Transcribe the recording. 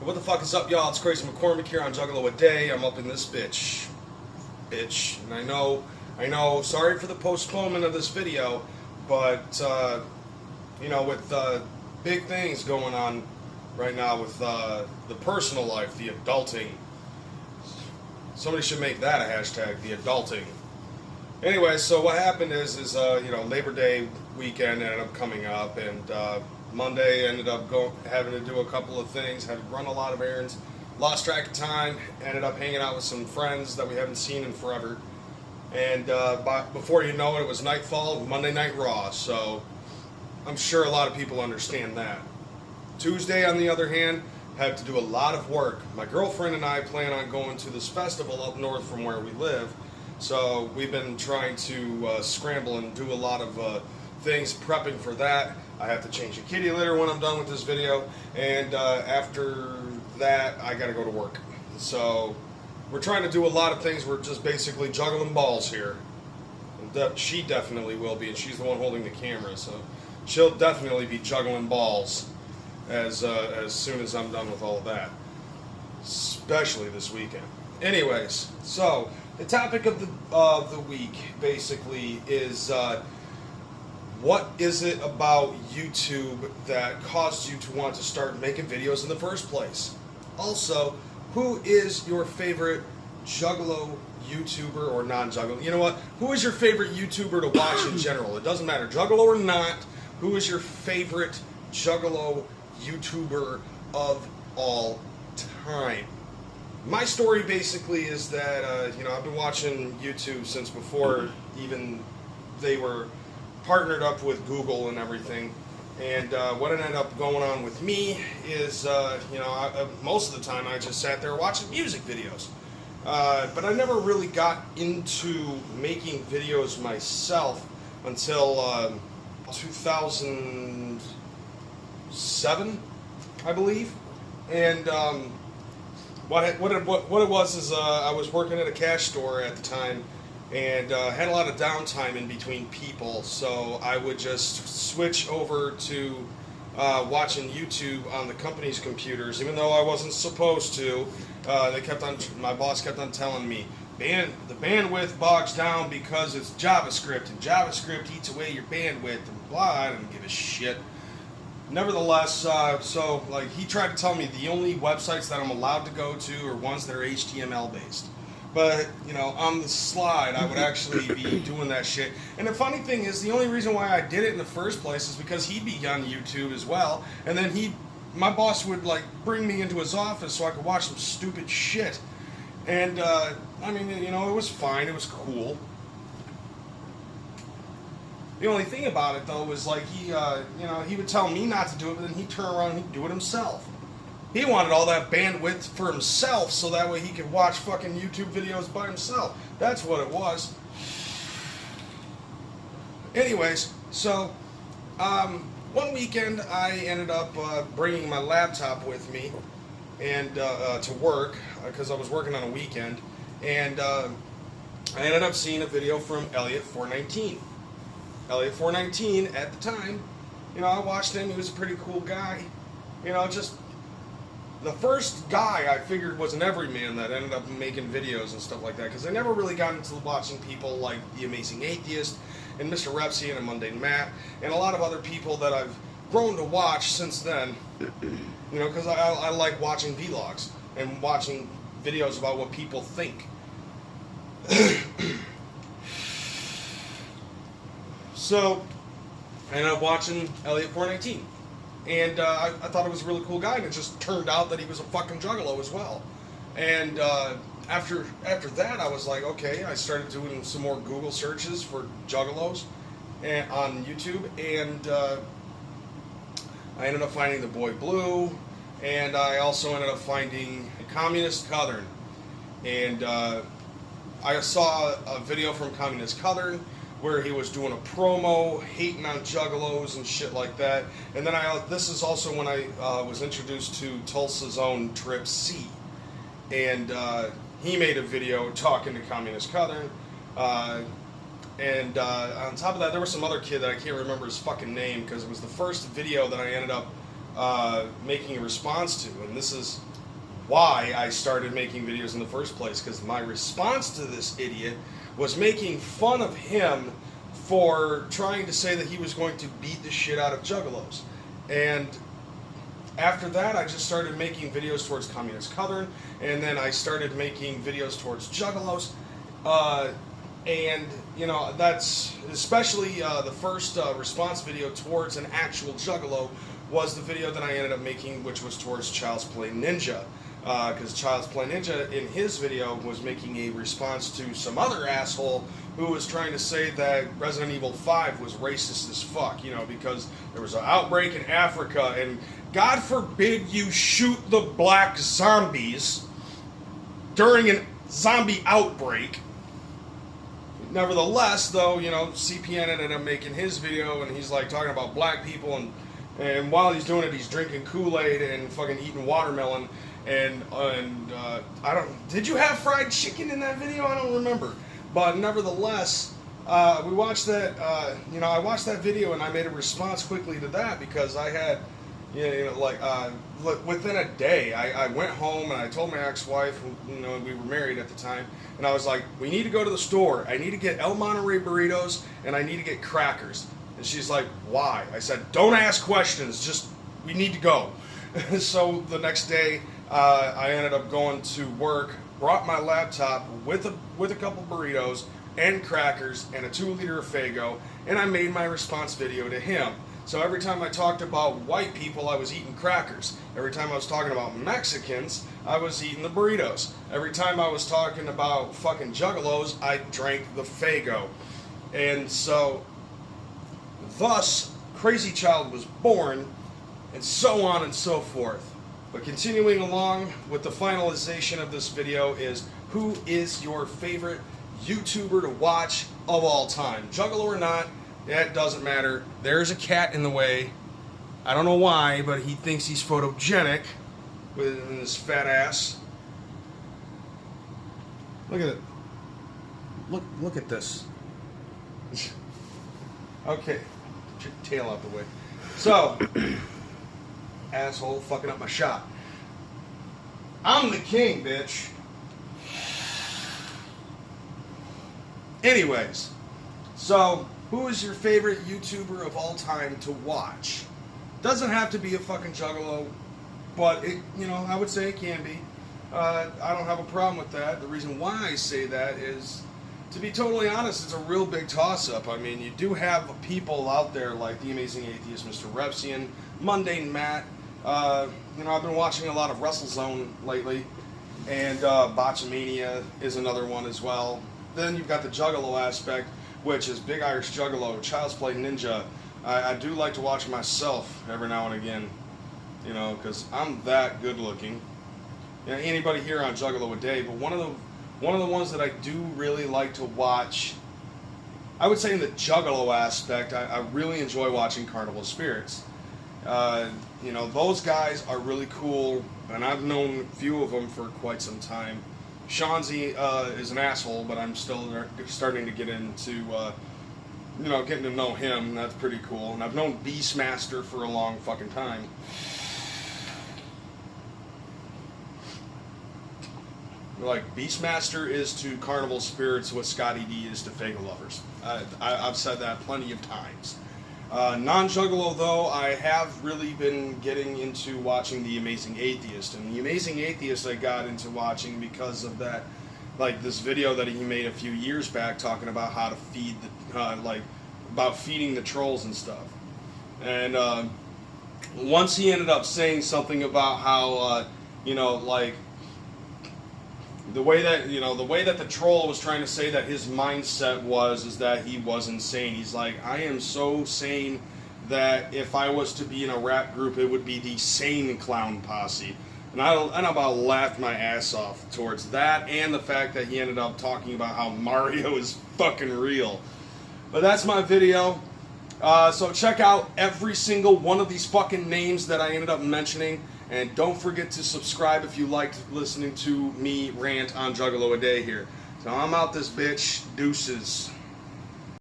What the fuck is up, y'all? It's Kreyz McKormik here on Juggalo a Day. I'm up in this bitch. And I know, sorry for the postponement of this video, but, with big things going on right now with the personal life, the adulting. Somebody should make that a hashtag, the adulting. Anyway, so what happened is Labor Day weekend ended up coming up, and Monday ended up having to do a couple of things, had to run a lot of errands, lost track of time, ended up hanging out with some friends that we haven't seen in forever, and before you know it was nightfall, Monday Night Raw, so I'm sure a lot of people understand that. Tuesday, on the other hand, had to do a lot of work. My girlfriend and I plan on going to this festival up north from where we live, so we've been trying to scramble and do a lot of things prepping for that. I have to change the kitty litter when I'm done with this video, and after that I gotta go to work. So we're trying to do a lot of things. We're just basically juggling balls here. And she definitely will be, and she's the one holding the camera, so she'll definitely be juggling balls as soon as I'm done with all of that, especially this weekend. Anyways, so the topic of the week basically is what is it about YouTube that caused you to want to start making videos in the first place? Also, who is your favorite Juggalo YouTuber or non-Juggalo? You know what? Who is your favorite YouTuber to watch in general? It doesn't matter, Juggalo or not. Who is your favorite Juggalo YouTuber of all time? My story basically is that I've been watching YouTube since before even they were partnered up with Google and everything, and what ended up going on with me is most of the time I just sat there watching music videos, but I never really got into making videos myself until 2007, I believe. And what it was is I was working at a cash store at the time, and had a lot of downtime in between people, so I would just switch over to watching YouTube on the company's computers, even though I wasn't supposed to. My boss kept on telling me, the bandwidth bogs down because it's JavaScript, and JavaScript eats away your bandwidth, and blah. I didn't give a shit. Nevertheless, he tried to tell me the only websites that I'm allowed to go to are ones that are HTML based. But, on the slide, I would actually be doing that shit. And the funny thing is, the only reason why I did it in the first place is because he'd be on YouTube as well. And then my boss would, bring me into his office so I could watch some stupid shit. And, it was fine. It was cool. The only thing about it, though, was, he would tell me not to do it, but then he'd turn around and he'd do it himself. He wanted all that bandwidth for himself so that way he could watch fucking YouTube videos by himself. That's what it was. Anyways, so one weekend I ended up bringing my laptop with me and to work because I was working on a weekend, and I ended up seeing a video from Elliot419. Elliot419 at the time, I watched him. He was a pretty cool guy. Just the first guy I figured was an everyman that ended up making videos and stuff like that, because I never really got into watching people like The Amazing Atheist and Mr. Repsy and a Mundane Matt and a lot of other people that I've grown to watch since then, because I like watching vlogs and watching videos about what people think. So I ended up watching Elliot419. And I thought it was a really cool guy, and it just turned out that he was a fucking Juggalo as well. And after that, I was like, okay, I started doing some more Google searches for Juggalos on YouTube, and I ended up finding the Boy Blue, and I also ended up finding Communist Cothern. And I saw a video from Communist Cothern where he was doing a promo, hating on Juggalos and shit like that. And then this is also when I was introduced to Tulsa's own Trip C. And he made a video talking to Communist Cothern. And on top of that, there was some other kid that I can't remember his fucking name, because it was the first video that I ended up making a response to, and this is why I started making videos in the first place, because my response to this idiot was making fun of him for trying to say that he was going to beat the shit out of juggalos. And after that, I just started making videos towards Communist Southern, and then I started making videos towards juggalos. And, you know, that's especially the first response video towards an actual juggalo was the video that I ended up making, which was towards Child's Play Ninja. Because Child's Play Ninja, in his video, was making a response to some other asshole who was trying to say that Resident Evil 5 was racist as fuck, you know, because there was an outbreak in Africa, and God forbid you shoot the black zombies during a zombie outbreak. Nevertheless, though, you know, CPN ended up making his video, and he's like talking about black people, and while he's doing it, he's drinking Kool-Aid and fucking eating watermelon. And I don't. Did you have fried chicken in that video? I don't remember. But nevertheless, we watched that. You know, I watched that video and I made a response quickly to that because I had, you know, like within a day, I went home and I told my ex-wife, you know, we were married at the time, and I was like, we need to go to the store. I need to get El Monterey burritos and I need to get crackers. And she's like, why? I said, don't ask questions. Just we need to go. So the next day, I ended up going to work, brought my laptop with a couple burritos and crackers and a 2-liter of Faygo, and I made my response video to him. So every time I talked about white people, I was eating crackers. Every time I was talking about Mexicans, I was eating the burritos. Every time I was talking about fucking juggalos, I drank the Faygo. And so, thus, Crazy Child was born, and so on and so forth. But continuing along with the finalization of this video is, who is your favorite YouTuber to watch of all time? Juggalo or not, that doesn't matter. There's a cat in the way. I don't know why, but he thinks he's photogenic with his fat ass. Look at it. Look at this. Okay, get your tail out the way. So, asshole fucking up my shot. I'm the king, bitch. Anyways, so who is your favorite YouTuber of all time to watch? Doesn't have to be a fucking juggalo, but it, you know, I would say it can be. I don't have a problem with that. The reason why I say that is, to be totally honest, it's a real big toss-up. I mean, you do have people out there like The Amazing Atheist, Mr. Repsian, Mundane Matt. You know, I've been watching a lot of WrestleZone lately, and Botchamania is another one as well. Then you've got the Juggalo aspect, which is Big Irish Juggalo, Child's Play Ninja. I do like to watch myself every now and again, you know, because I'm that good looking. You know, anybody here on Juggalo a day, but one of the ones that I do really like to watch, I would say in the Juggalo aspect, I really enjoy watching Carnival Spirits. You know, those guys are really cool, and I've known a few of them for quite some time. Shanzi is an asshole, but I'm still starting to get into, you know, getting to know him. That's pretty cool. And I've known Beastmaster for a long fucking time. Like, Beastmaster is to Carnival Spirits what Scotty D is to Faygo Lovers. I've said that plenty of times. Non-Juggalo, though, I have really been getting into watching The Amazing Atheist. And The Amazing Atheist I got into watching because of that, like, this video that he made a few years back talking about how to feed the, about feeding the trolls and stuff. And once he ended up saying something about how, you know, like, the way that the troll was trying to say that his mindset is that he was insane. He's like, I am so sane that if I was to be in a rap group, it would be the Sane Clown Posse. And I about laughed my ass off towards that, and the fact that he ended up talking about how Mario is fucking real. But that's my video. So check out every single one of these fucking names that I ended up mentioning. And don't forget to subscribe if you liked listening to me rant on Juggalo a day here. So I'm out this bitch. Deuces.